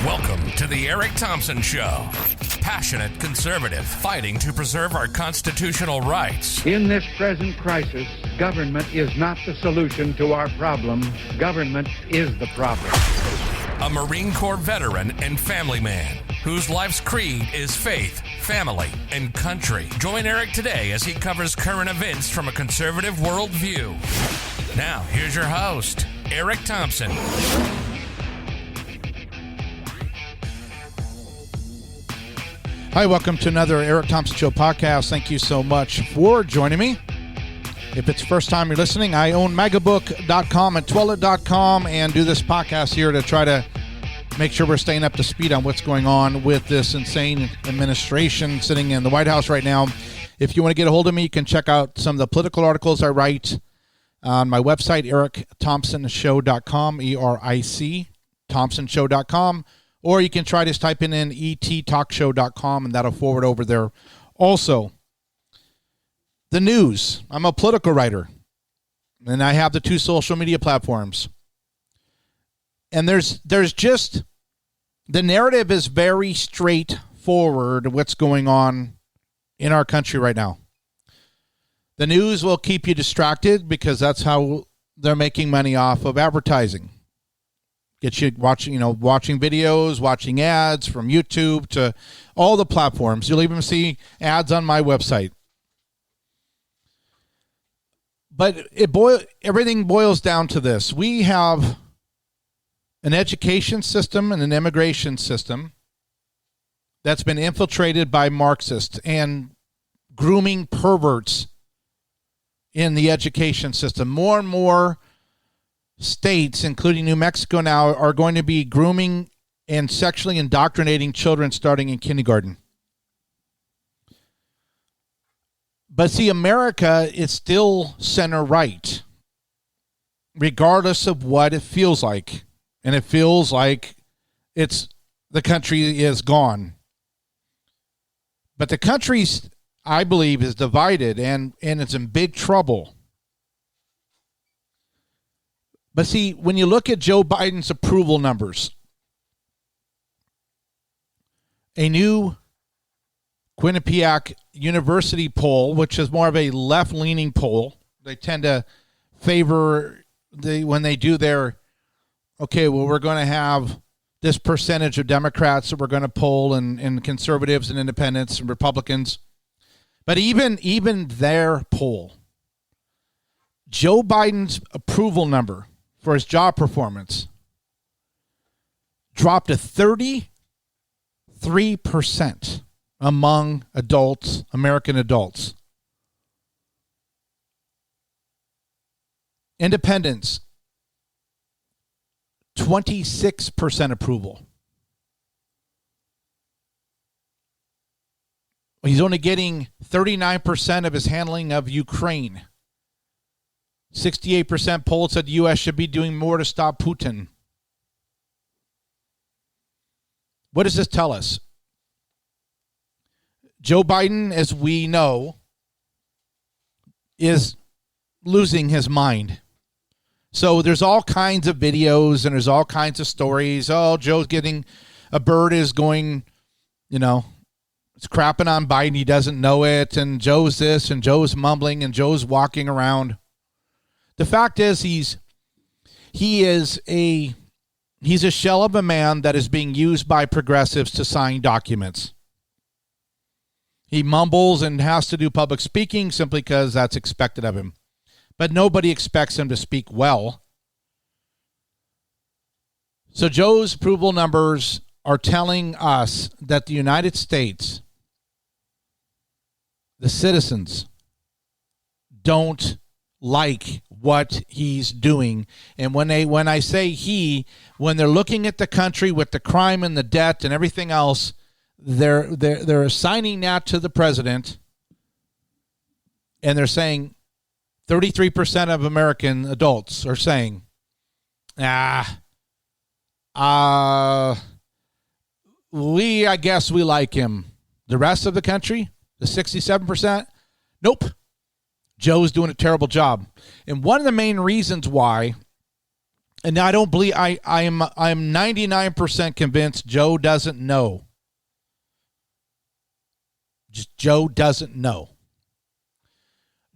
Welcome to the Eric Thompson Show. Passionate conservative fighting to preserve our constitutional rights. In this present crisis, government is not the solution to our problem. Government is the problem. A Marine Corps veteran and family man whose life's creed is faith, family, and country. Join Eric today as he covers current events from a conservative worldview. Now, here's your host, Eric Thompson. Hi, welcome to another Eric Thompson Show podcast. Thank you so much for joining me. If it's the first time you're listening, I own magabook.com and twillet.com and do this podcast here to try to make sure we're staying up to speed on what's going on with this insane administration sitting in the White House right now. If you want to get a hold of me, you can check out some of the political articles I write on my website, eric-thompsonshow.com, E-R-I-C, thompsonshow.com. Or you can try to type in ettalkshow.com, and that'll forward over there. Also, the news. I'm a political writer, and I have the two social media platforms. And there's just, the narrative is very straightforward what's going on in our country right now. The news will keep you distracted because that's how they're making money off of advertising. Get you watching videos, watching ads from YouTube to all the platforms. You'll even see ads on my website. But everything boils down to this. We have an education system and an immigration system that's been infiltrated by Marxists and grooming perverts in the education system. More and more states, including New Mexico now, are going to be grooming and sexually indoctrinating children starting in kindergarten. But see, America is still center-right, regardless of what it feels like. And it feels like the country is gone. But the country, I believe, is divided and it's in big trouble. But see, when you look at Joe Biden's approval numbers, a new Quinnipiac University poll, which is more of a left-leaning poll, they tend to favor, when they do their, okay, well, we're going to have this percentage of Democrats that we're going to poll and conservatives and independents and Republicans. But even their poll, Joe Biden's approval number for his job performance dropped to 33% among adults, American adults. Independents, 26% approval. He's only getting 39% of his handling of Ukraine. 68% poll said the U.S. should be doing more to stop Putin. What does this tell us? Joe Biden, as we know, is losing his mind. So there's all kinds of videos and there's all kinds of stories. Oh, a bird is going, it's crapping on Biden. He doesn't know it. And Joe's this and Joe's mumbling and Joe's walking around. The fact is he's a shell of a man that is being used by progressives to sign documents. He mumbles and has to do public speaking simply because that's expected of him. But nobody expects him to speak well. So Joe's approval numbers are telling us that the United States, the citizens, don't like what he's doing. And when I say when they're looking at the country with the crime and the debt and everything else, they're assigning that to the president, and they're saying 33% of American adults are saying, I guess we like him. The rest of the country, the 67%, nope. Joe's doing a terrible job. And one of the main reasons why And I don't believe I'm 99% convinced Joe doesn't know. Just Joe doesn't know.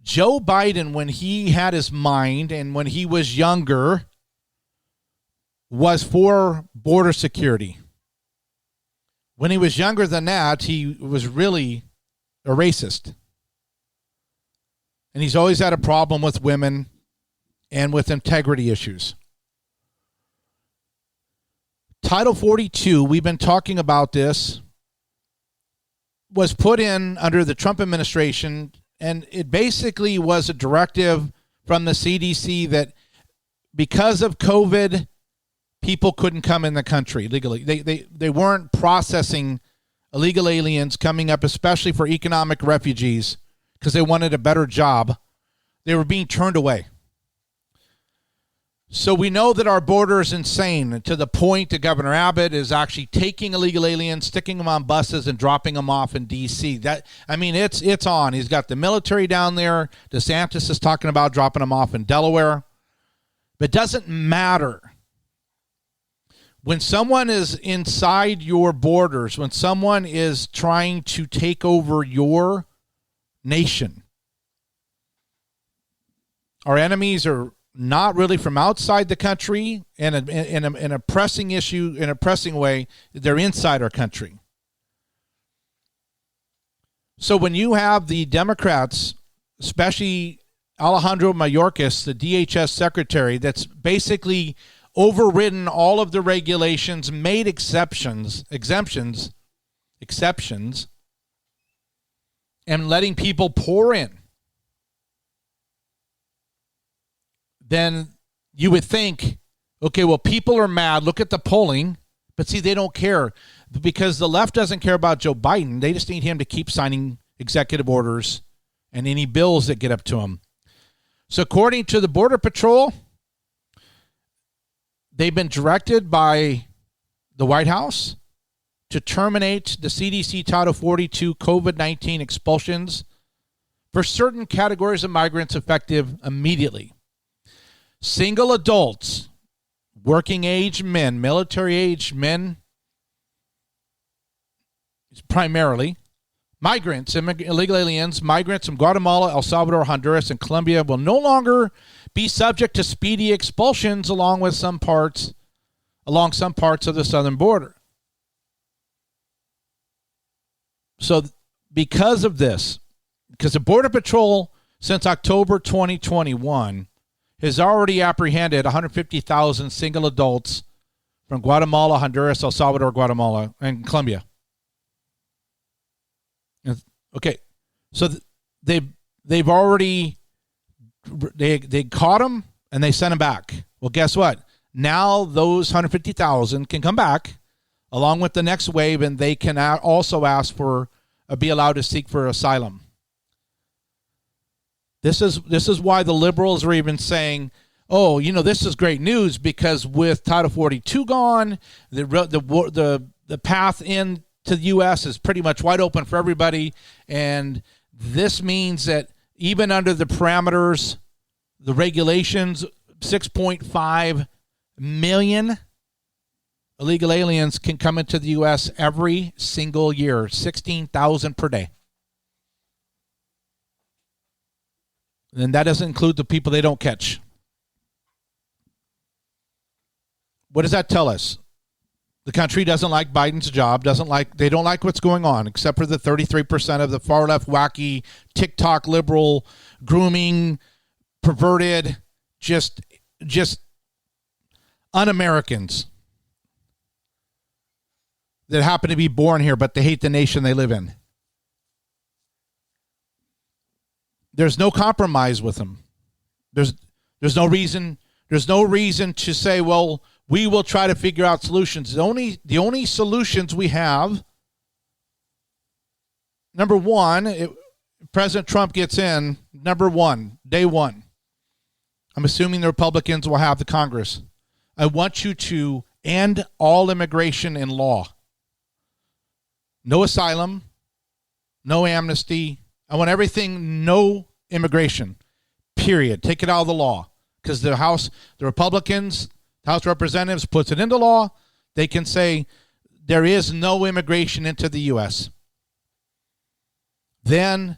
Joe Biden, when he had his mind and when he was younger, was for border security. When he was younger than that, he was really a racist. And he's always had a problem with women and with integrity issues. Title 42, we've been talking about this, was put in under the Trump administration, and it basically was a directive from the CDC that because of COVID, people couldn't come in the country legally. They weren't processing illegal aliens coming up, especially for economic refugees, because they wanted a better job. They were being turned away. So we know that our border is insane to the point that Governor Abbott is actually taking illegal aliens, sticking them on buses, and dropping them off in D.C. It's on. He's got the military down there. DeSantis is talking about dropping them off in Delaware. But it doesn't matter. When someone is inside your borders, when someone is trying to take over your nation, our enemies are not really from outside the country in a pressing issue, in a pressing way. They're inside our country. So when you have the Democrats, especially Alejandro Mayorkas, the DHS secretary, that's basically overridden all of the regulations, made exceptions, and letting people pour in, then you would think, okay, well, people are mad. Look at the polling. But see, they don't care because the left doesn't care about Joe Biden. They just need him to keep signing executive orders and any bills that get up to him. So according to the Border Patrol, they've been directed by the White House to terminate the CDC Title 42 COVID-19 expulsions for certain categories of migrants effective immediately. Single adults, working age men, military age men, primarily, migrants, illegal aliens, migrants from Guatemala, El Salvador, Honduras, and Colombia will no longer be subject to speedy expulsions along some parts of the southern border. So because of this, because the Border Patrol since October 2021 has already apprehended 150,000 single adults from Guatemala, Honduras, El Salvador, Guatemala, and Colombia. Okay, so they've already they caught them and they sent them back. Well, guess what? Now those 150,000 can come back along with the next wave, and they can also ask for be allowed to seek for asylum. This is why the liberals are even saying, oh, this is great news because with Title 42 gone, the path into the U.S. is pretty much wide open for everybody, and this means that even under the parameters, the regulations, 6.5 million illegal aliens can come into the U.S. every single year, 16,000 per day. And that doesn't include the people they don't catch. What does that tell us? The country doesn't like Biden's job, they don't like what's going on, except for the 33% of the far left wacky TikTok liberal grooming, perverted, just un-Americans that happen to be born here, but they hate the nation they live in. There's no compromise with them. There's no reason to say, well, we will try to figure out solutions. The only solutions we have, number one, President Trump gets in, number one, day one. I'm assuming the Republicans will have the Congress. I want you to end all immigration in law. No asylum, no amnesty. I want everything, no immigration, period. Take it out of the law. Because the Republicans, House of Representatives puts it into law. They can say there is no immigration into the U.S. Then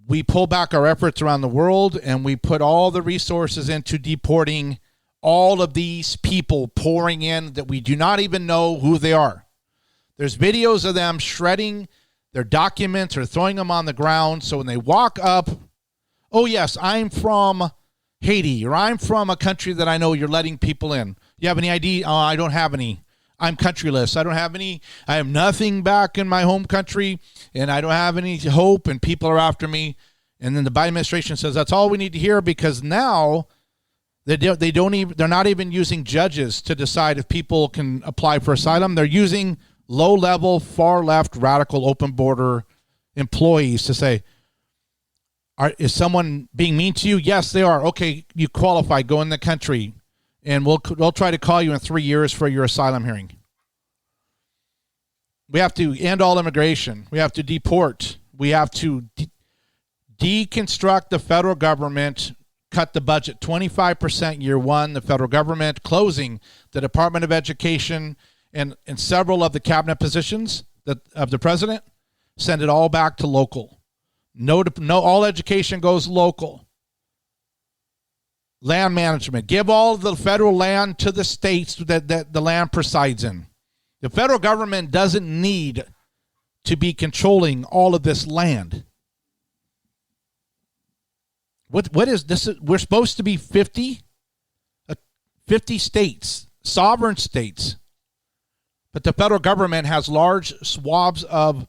we pull back our efforts around the world and we put all the resources into deporting all of these people pouring in that we do not even know who they are. There's videos of them shredding their documents or throwing them on the ground. So when they walk up, oh, yes, I'm from Haiti, or I'm from a country that I know you're letting people in. You have any ID? Oh, I don't have any. I'm countryless. I don't have any. I have nothing back in my home country, and I don't have any hope, and people are after me. And then the Biden administration says that's all we need to hear, because now they're not even using judges to decide if people can apply for asylum. They're using low-level, far-left, radical, open border employees to say, is someone being mean to you? Yes, they are. Okay, you qualify. Go in the country, and we'll try to call you in 3 years for your asylum hearing. We have to end all immigration. We have to deport. We have to deconstruct the federal government, cut the budget 25% year one, the federal government, closing the Department of Education and several of the cabinet positions of the president, send it all back to local. No, all education goes local. Land management. Give all the federal land to the states that the land presides in. The federal government doesn't need to be controlling all of this land. What is this? We're supposed to be 50 states, sovereign states. But the federal government has large swabs of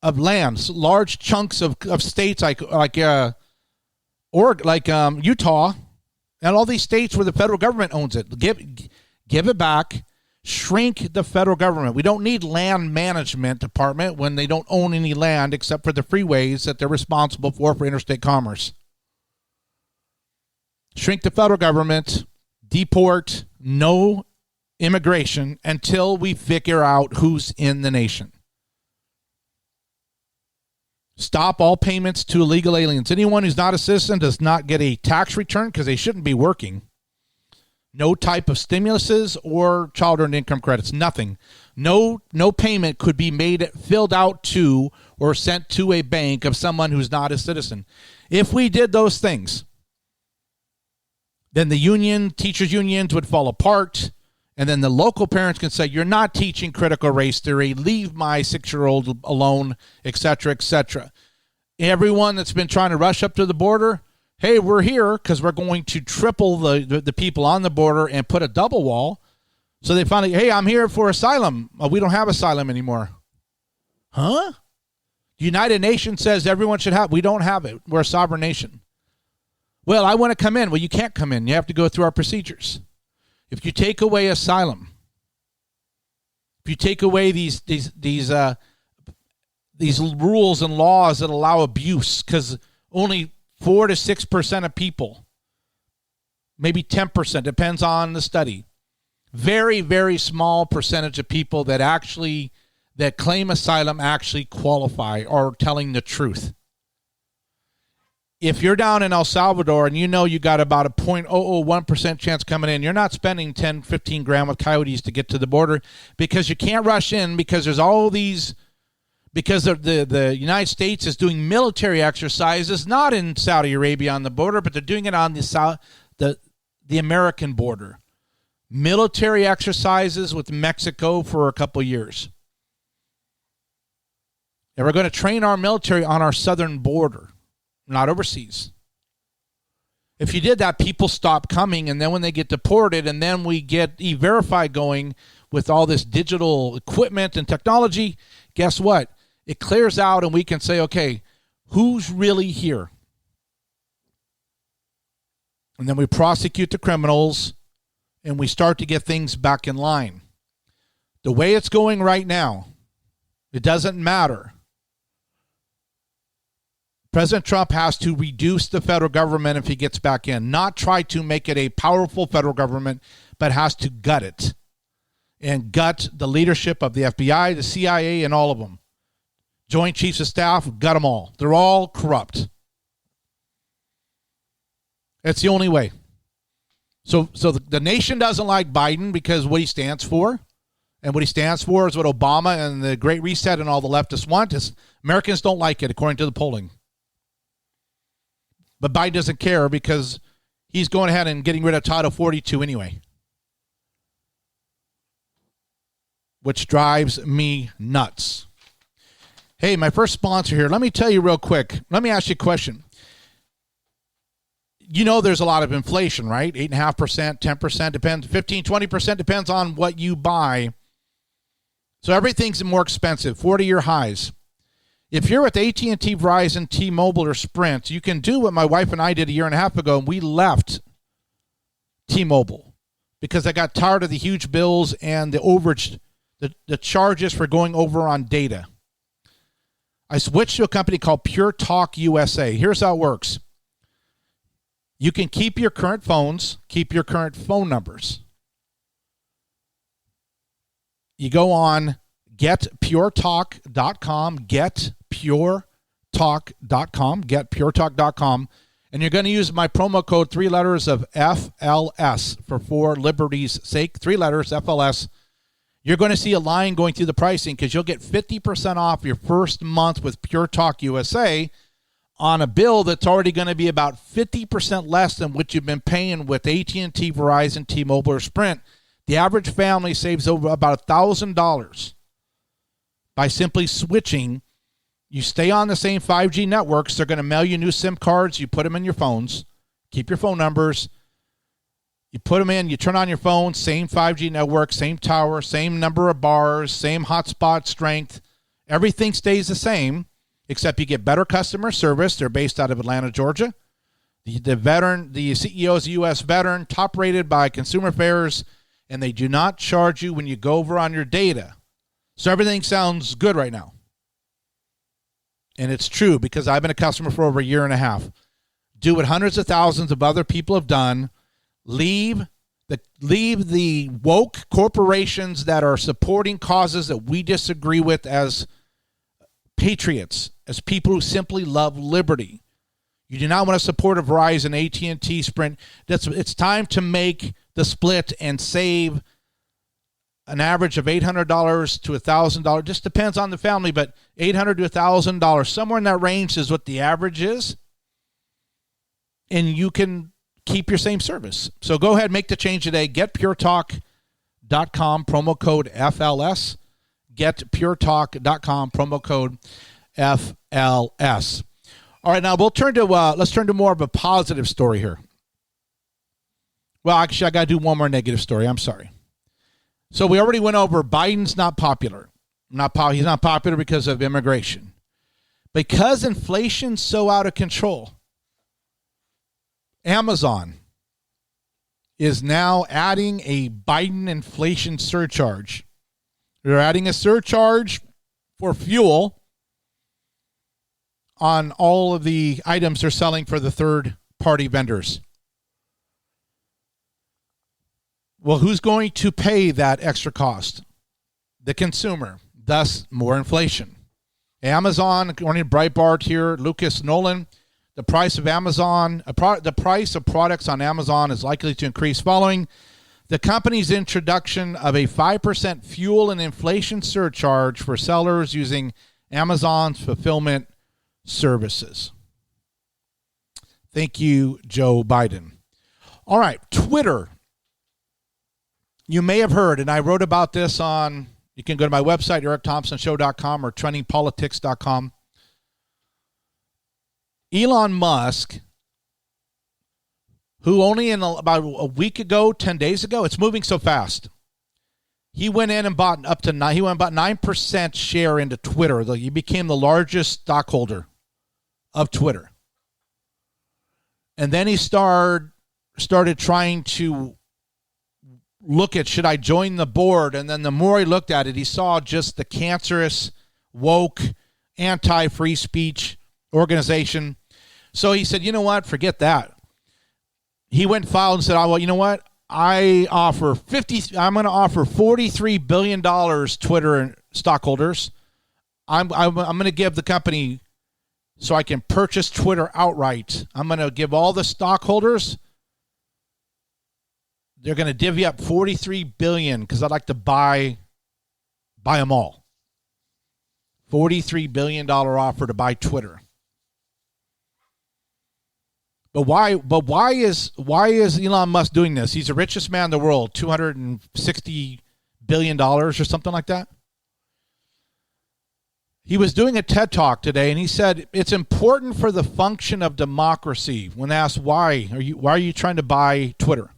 lands, large chunks of states like Utah, and all these states where the federal government owns it. Give it back. Shrink the federal government. We don't need land management department when they don't own any land except for the freeways that they're responsible for interstate commerce. Shrink the federal government. Deport. No immigration until we figure out who's in the nation. Stop all payments to illegal aliens. Anyone who's not a citizen does not get a tax return because they shouldn't be working. No type of stimuluses or child earned income credits. Nothing. No payment could be filled out to or sent to a bank of someone who's not a citizen. If we did those things, then the teachers' unions would fall apart. And then the local parents can say, you're not teaching critical race theory. Leave my 6-year-old alone, et cetera, et cetera. Everyone that's been trying to rush up to the border, hey, we're here because we're going to triple the people on the border and put a double wall. So they finally, hey, I'm here for asylum. Oh, we don't have asylum anymore. Huh? The United Nations says everyone should have. We don't have it. We're a sovereign nation. Well, I want to come in. Well, you can't come in. You have to go through our procedures. If you take away asylum, if you take away these rules and laws that allow abuse, because only 4 to 6% of people, maybe 10%, depends on the study, very, very small percentage of people that claim asylum actually qualify or are telling the truth. If you're down in El Salvador and you know you got about a 0.001% chance coming in, you're not spending 10, 15 grand with coyotes to get to the border because you can't rush in because there's all these, because the United States is doing military exercises, not in Saudi Arabia on the border, but they're doing it on the American border. Military exercises with Mexico for a couple years. And we're going to train our military on our southern border. Not overseas. If you did that, people stop coming, and then when they get deported, and then we get E-Verify going with all this digital equipment and technology, guess what? It clears out, and we can say, okay, who's really here? And then we prosecute the criminals, and we start to get things back in line. The way it's going right now, it doesn't matter. President Trump has to reduce the federal government if he gets back in, not try to make it a powerful federal government, but has to gut it and gut the leadership of the FBI, the CIA, and all of them. Joint Chiefs of Staff, gut them all. They're all corrupt. It's the only way. So the nation doesn't like Biden because what he stands for. And what he stands for is what Obama and the Great Reset and all the leftists want. Is Americans don't like it, according to the polling. But Biden doesn't care because he's going ahead and getting rid of Title 42 anyway. Which drives me nuts. Hey, my first sponsor here. Let me tell you real quick. Let me ask you a question. You know there's a lot of inflation, right? 8.5%, 10%, depends. 15, 20% depends on what you buy. So everything's more expensive, 40-year highs. If you're with AT&T, Verizon, T-Mobile, or Sprint, you can do what my wife and I did a year and a half ago, and we left T-Mobile because I got tired of the huge bills and the overage, the charges for going over on data. I switched to a company called Pure Talk USA. Here's how it works. You can keep your current phones, keep your current phone numbers. You go on getpuretalk.com, getpuretalk.com, and you're going to use my promo code, 3 letters of FLS, for liberty's sake, 3 letters, FLS. You're going to see a line going through the pricing because you'll get 50% off your first month with Pure Talk USA on a bill that's already going to be about 50% less than what you've been paying with AT&T, Verizon, T-Mobile, or Sprint. The average family saves over about $1,000 by simply switching. You stay on the same 5G networks. They're going to mail you new SIM cards. You put them in your phones. Keep your phone numbers. You put them in. You turn on your phone. Same 5G network, same tower, same number of bars, same hotspot strength. Everything stays the same, except you get better customer service. They're based out of Atlanta, Georgia. The CEO is a U.S. veteran, top rated by Consumer Affairs, and they do not charge you when you go over on your data. So everything sounds good right now. And it's true because I've been a customer for over a year and a half. Do what hundreds of thousands of other people have done. Leave the woke corporations that are supporting causes that we disagree with as patriots, as people who simply love liberty. You do not want to support a Verizon, AT&T, Sprint. It's time to make the split and save an average of $800 to $1,000. Just depends on the family, but $800 to $1,000. Somewhere in that range is what the average is. And you can keep your same service. So go ahead, make the change today. GetPureTalk.com, promo code FLS. GetPureTalk.com, promo code FLS. All right, now we'll let's turn to more of a positive story here. Well, actually, I got to do one more negative story. I'm sorry. So we already went over Biden's not popular. He's not popular because of immigration. Because inflation's so out of control, Amazon is now adding a Biden inflation surcharge. They're adding a surcharge for fuel on all of the items they're selling for the third-party vendors. Well, who's going to pay that extra cost? The consumer, thus more inflation. Amazon, according to Breitbart here, Lucas Nolan, the price of the price of products on Amazon is likely to increase following the company's introduction of a 5% fuel and inflation surcharge for sellers using Amazon's fulfillment services. Thank you, Joe Biden. All right, Twitter. You may have heard, and I wrote about this on, you can go to my website, eric-thompson-show.com or trendingpolitics.com. Elon Musk, who only in about a week ago, 10 days ago, it's moving so fast. He went in and bought about 9% share into Twitter. He became the largest stockholder of Twitter. And then he started trying to look at, should I join the board? And then the more he looked at it, he saw just the cancerous, woke, anti-free speech organization. So he said, you know what? Forget that. He went and filed and said, oh, well, you know what? I'm going to offer $43 billion Twitter stockholders. I'm going to give the company so I can purchase Twitter outright. I'm going to give all the stockholders they're going to divvy up $43 billion because I'd like to buy them all. $43 billion offer to buy Twitter. But why is Elon Musk doing this? He's the richest man in the world, $260 billion or something like that. He was doing a TED Talk today, and he said it's important for the function of democracy. When asked why are you trying to buy Twitter?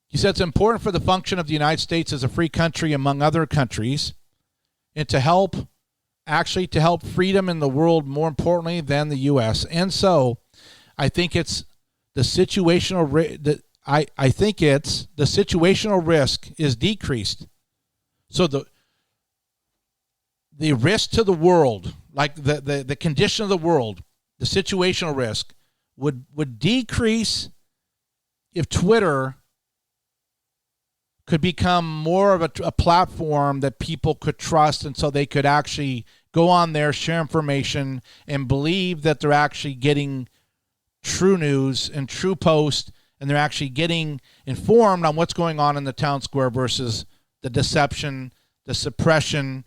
He said it's important for the function of the United States as a free country among other countries, and to help freedom in the world more importantly than the U.S. And so, I think it's the situational risk is decreased. So the risk to the world, like the condition of the world, the situational risk would decrease if Twitter could become more of a platform that people could trust, and so they could actually go on there, share information, and believe that they're actually getting true news and true posts, and they're actually getting informed on what's going on in the town square versus the deception, the suppression,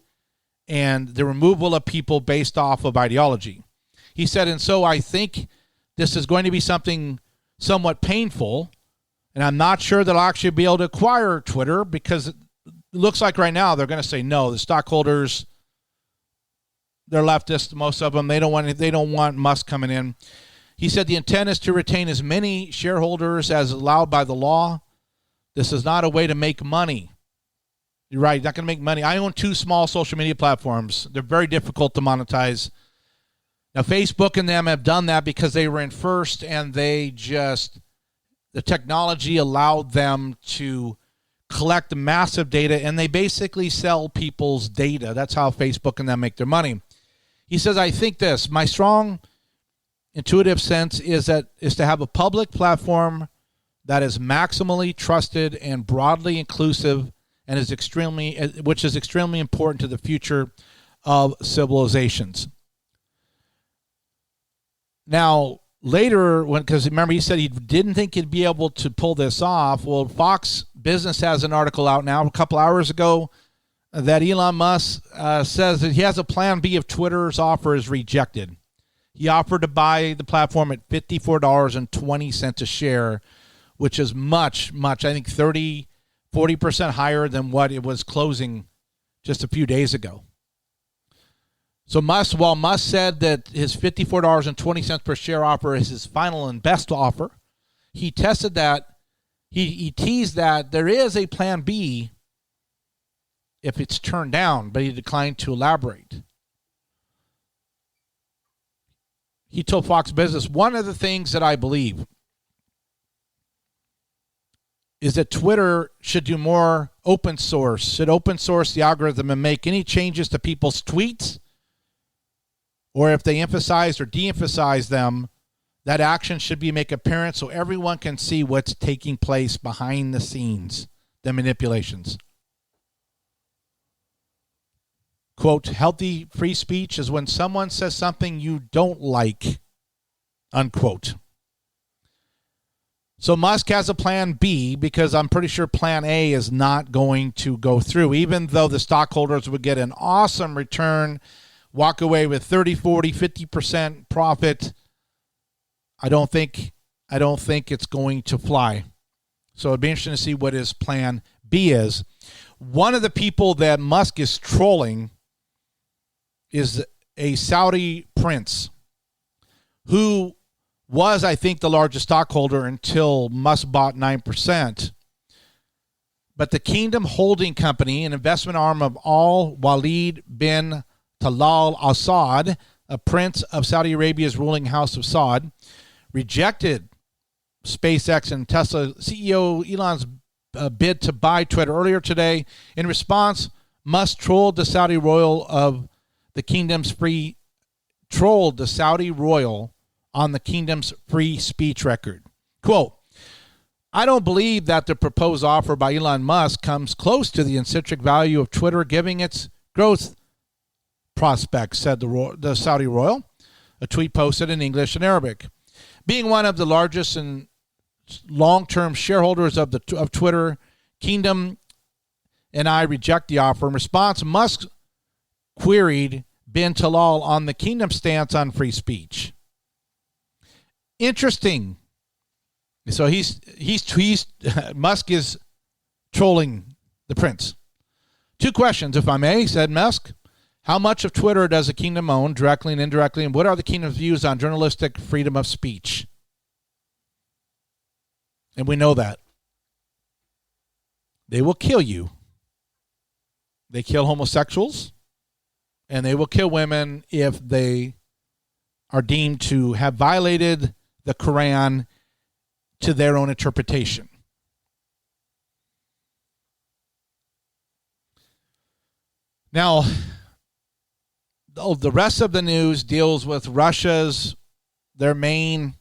and the removal of people based off of ideology. He said, and so I think this is going to be something somewhat painful, and I'm not sure that I'll actually be able to acquire Twitter because it looks like right now they're going to say no. The stockholders, they're leftists, most of them. They don't want Musk coming in. He said the intent is to retain as many shareholders as allowed by the law. This is not a way to make money. You're right, not going to make money. I own 2 small social media platforms. They're very difficult to monetize. Now, Facebook and them have done that because they were in first, and the technology allowed them to collect massive data, and they basically sell people's data. That's how Facebook and them make their money. He says, I think this, my strong intuitive sense is to have a public platform that is maximally trusted and broadly inclusive, and which is extremely important to the future of civilizations. Now, later, because remember he said he didn't think he'd be able to pull this off. Well, Fox Business has an article out now a couple hours ago that Elon Musk says that he has a plan B if Twitter's offer is rejected. He offered to buy the platform at $54.20 a share, which is much, I think 40% higher than what it was closing just a few days ago. So while Musk said that his $54.20 per share offer is his final and best offer, he tested that, he teased that there is a plan B if it's turned down, but he declined to elaborate. He told Fox Business, one of the things that I believe is that Twitter should do more open source, should open source the algorithm and make any changes to people's tweets, or if they emphasize or de-emphasize them, that action should be make apparent so everyone can see what's taking place behind the scenes, the manipulations. Quote, healthy free speech is when someone says something you don't like, unquote. So Musk has a plan B because I'm pretty sure plan A is not going to go through, even though the stockholders would get an awesome return, walk away with 30, 40, 50% profit. I don't think it's going to fly. So it'd be interesting to see what his plan B is. One of the people that Musk is trolling is a Saudi prince who was, I think, the largest stockholder until Musk bought 9%. But the Kingdom Holding Company, an investment arm of Al Walid bin Talal Al Saud, a prince of Saudi Arabia's ruling house of Saud, rejected SpaceX and Tesla CEO Elon's bid to buy Twitter earlier today. In response, Musk trolled the Saudi royal of the kingdom's free on the kingdom's free speech record. Quote, I don't believe that the proposed offer by Elon Musk comes close to the intrinsic value of Twitter giving its growth prospects, said the Saudi royal, a tweet posted in English and Arabic. Being one of the largest and long-term shareholders of Twitter. Kingdom and I reject the offer. In response, Musk queried bin Talal on the Kingdom stance on free speech. Interesting. So he's Musk is trolling the prince. 2 questions, if I may, said Musk. How much of Twitter does the Kingdom own, directly and indirectly, and what are the Kingdom's views on journalistic freedom of speech? And we know that. They will kill you. They kill homosexuals, and they will kill women if they are deemed to have violated the Quran to their own interpretation. Now, the rest of the news deals with their main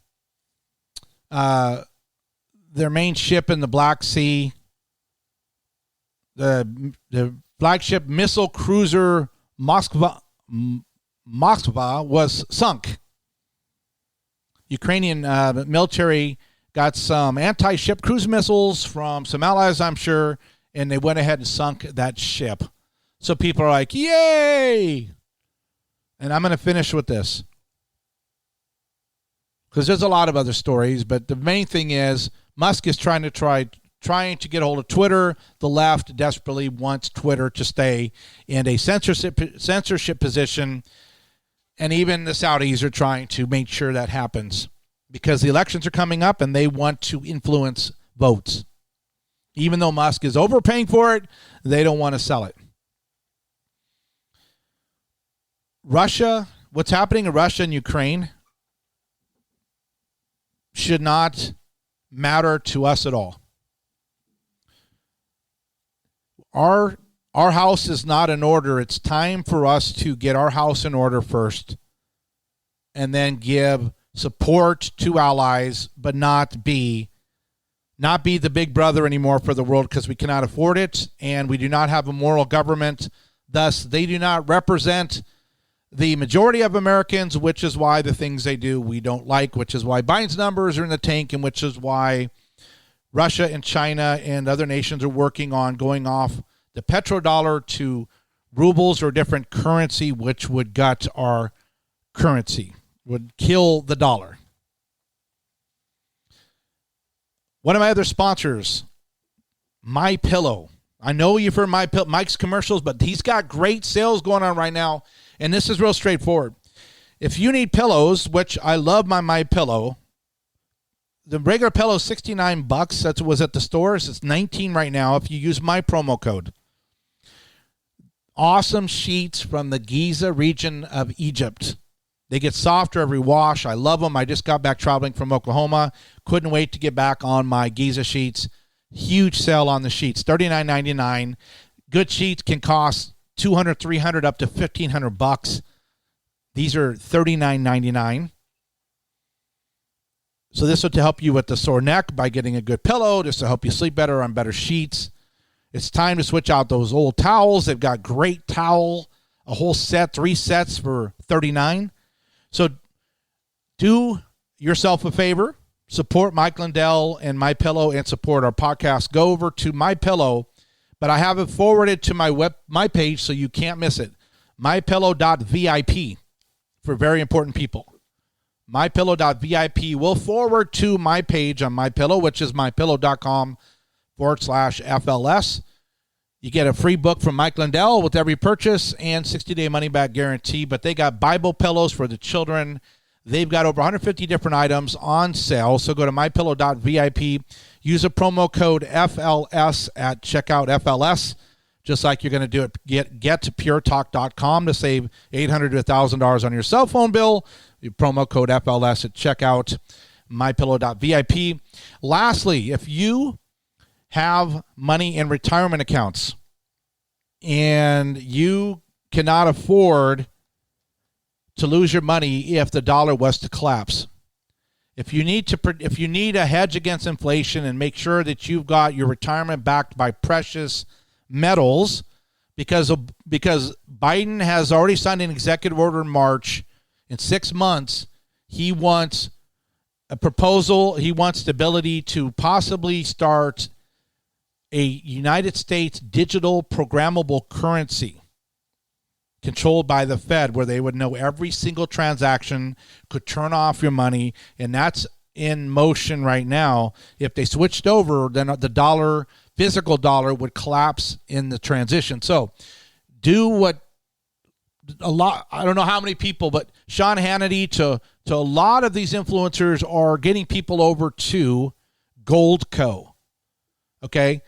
ship in the Black Sea. The flagship missile cruiser Moskva was sunk. Ukrainian military got some anti-ship cruise missiles from some allies, I'm sure, and they went ahead and sunk that ship. So people are like, yay! And I'm going to finish with this, because there's a lot of other stories, but the main thing is Musk is trying to get a hold of Twitter. The left desperately wants Twitter to stay in a censorship position, and even the Saudis are trying to make sure that happens, because the elections are coming up and they want to influence votes. Even though Musk is overpaying for it, they don't want to sell it. Russia, what's happening in Russia and Ukraine should not matter to us at all. Our house is not in order. It's time for us to get our house in order first, and then give support to allies, but not be the big brother anymore for the world, because we cannot afford it, and we do not have a moral government. Thus, they do not represent the majority of Americans, which is why the things they do we don't like, which is why Biden's numbers are in the tank, and which is why Russia and China and other nations are working on going off the petrodollar to rubles or different currency, which would gut our currency, would kill the dollar. One of my other sponsors, My Pillow. I know you've heard Mike's commercials, but he's got great sales going on right now, and this is real straightforward. If you need pillows, which I love my Pillow, the regular pillow is $69. That was at the stores. It's $19 right now if you use my promo code. Awesome sheets from the Giza region of Egypt. They get softer every wash. I love them. I just got back traveling from Oklahoma. Couldn't wait to get back on my Giza sheets. Huge sale on the sheets, $39.99. Good sheets can cost $200, $300, up to $1,500. These are $39.99. So this will to help you with the sore neck by getting a good pillow, just to help you sleep better on better sheets. It's time to switch out those old towels. They've got great towel, a whole set, 3 sets for $39. So do yourself a favor. Support Mike Lindell and My Pillow, and support our podcast. Go over to My Pillow, but I have it forwarded to my page so you can't miss it. MyPillow.vip for very important people. MyPillow.vip will forward to my page on My Pillow, which is mypillow.com/FLS. You get a free book from Mike Lindell with every purchase and 60-day money-back guarantee. But they got Bible pillows for the children. They've got over 150 different items on sale. So go to mypillow.vip. Use a promo code FLS at checkout, FLS, just like you're going to do it. Get to puretalk.com to save $800 to $1,000 on your cell phone bill. Your promo code FLS at checkout, mypillow.vip. Lastly, if you have money in retirement accounts and you cannot afford to lose your money if the dollar was to collapse, if you need a hedge against inflation and make sure that you've got your retirement backed by precious metals, because Biden has already signed an executive order in March. In 6 months, he wants a proposal. He wants the ability to possibly start a United States digital programmable currency controlled by the Fed, where they would know every single transaction, could turn off your money, and that's in motion right now. If they switched over, then the physical dollar would collapse in the transition. So do what I don't know how many people, but Sean Hannity to a lot of these influencers are getting people over to Goldco. Okay?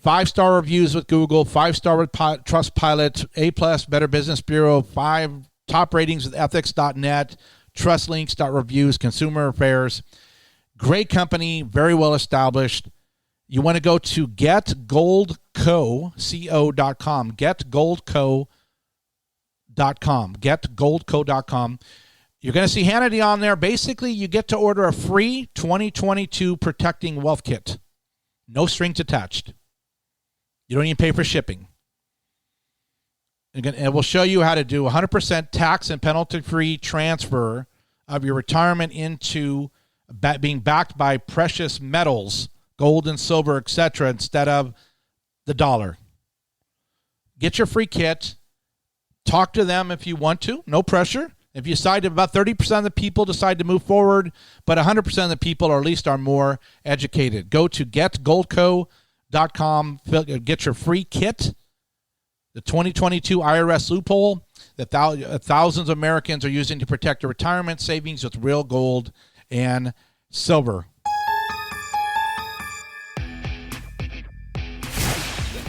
5-star reviews with Google, 5-star with Trustpilot, A+, Better Business Bureau, 5 top ratings with ethics.net, trustlinks.reviews, Consumer Affairs. Great company, very well established. You want to go to getgoldco.com, getgoldco.com. You're going to see Hannity on there. Basically, you get to order a free 2022 Protecting Wealth Kit. No strings attached. You don't even pay for shipping. And it will show you how to do 100% tax and penalty-free transfer of your retirement into being backed by precious metals, gold and silver, etc., instead of the dollar. Get your free kit. Talk to them if you want to. No pressure. If you decide, about 30% of the people decide to move forward, but 100% of the people, or at least, are more educated. Go to getgoldco.com. Get your free kit. The 2022 IRS loophole that thousands of Americans are using to protect their retirement savings with real gold and silver.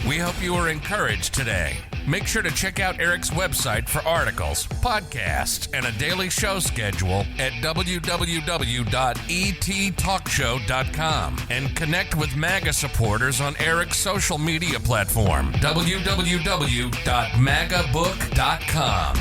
We hope you were encouraged today. Make sure to check out Eric's website for articles, podcasts, and a daily show schedule at www.ettalkshow.com, and connect with MAGA supporters on Eric's social media platform, www.magabook.com.